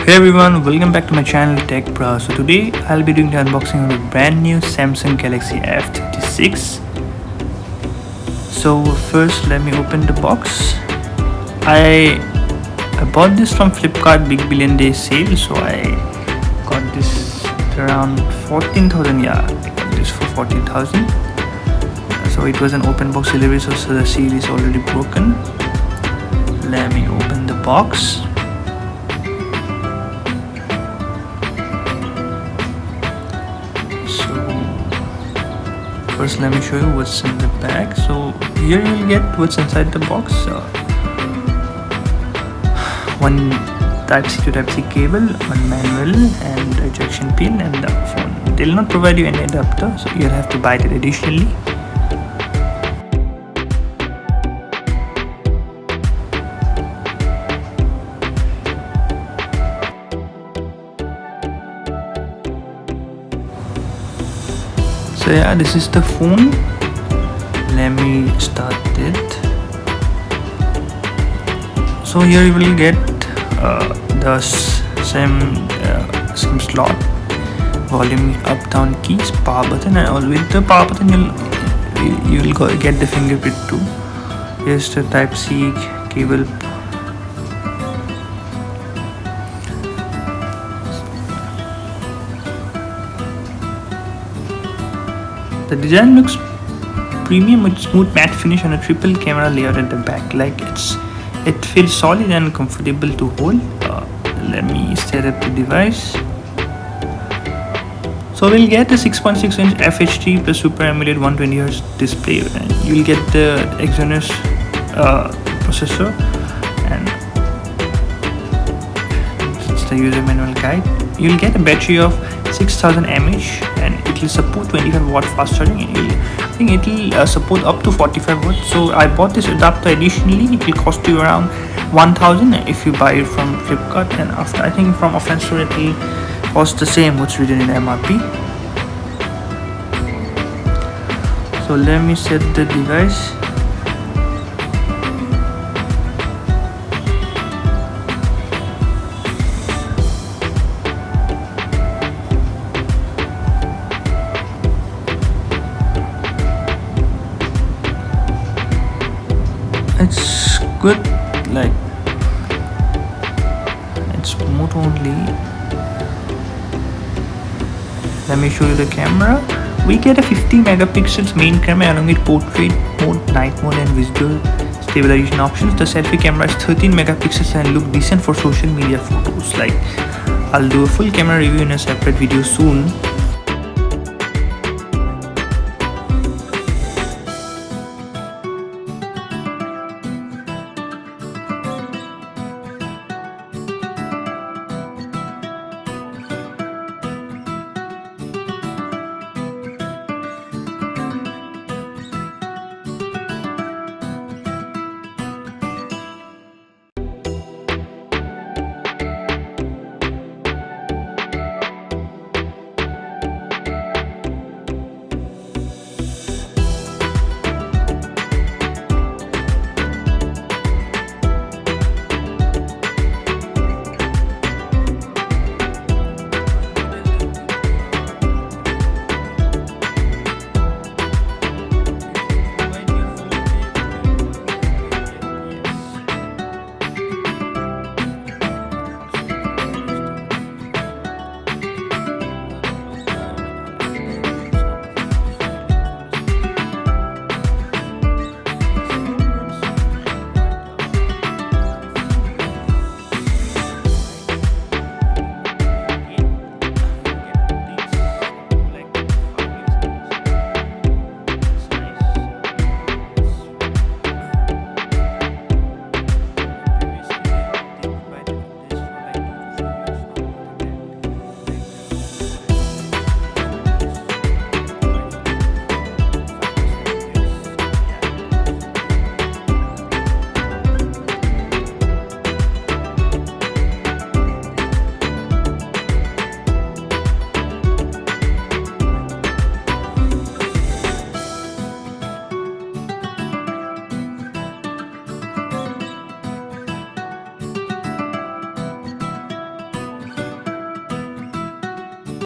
Hey everyone, welcome back to my channel Tech Pro. So today I'll be doing the unboxing of a brand new Samsung Galaxy F36. So first let me open the box. I bought this from Flipkart Big Billion Day sale, so I got this at around 14,000. Yeah, I got this for 14,000. So it was an open box delivery, so the seal is already broken. Let me open the box. First let me show you what's in the bag. So here you'll get what's inside the box. One Type-C to Type-C cable, one manual and ejection pin, and the phone. They'll not provide you any adapter, so you'll have to buy it additionally. So yeah, this is the phone. Let me start it. So here you will get the SIM slot, volume up down keys, power button, and with the power button you'll get the fingerprint too. Here's the Type-C cable. The design looks premium with smooth matte finish and a triple camera layout at the back. It feels solid and comfortable to hold. Let me set up the device. So we'll get a 6.6-inch FHD plus Super AMOLED 120Hz display, and you'll get the Exynos processor, and it's the user manual guide. You'll get a battery of 6000 mAh, and it will support 25-watt fast charging. I think it will support up to 45 watts. So I bought this adapter additionally. It will cost you around 1000 if you buy it from Flipkart, and after I think from offline store it will cost the same what's written in MRP. So let me set the device. It's good, like it's smooth only. Let me show you the camera. We get a 50 megapixels main camera along with portrait mode, night mode, and visual stabilization options. The selfie camera is 13 megapixels and look decent for social media photos. Like, I'll do a full camera review in a separate video soon.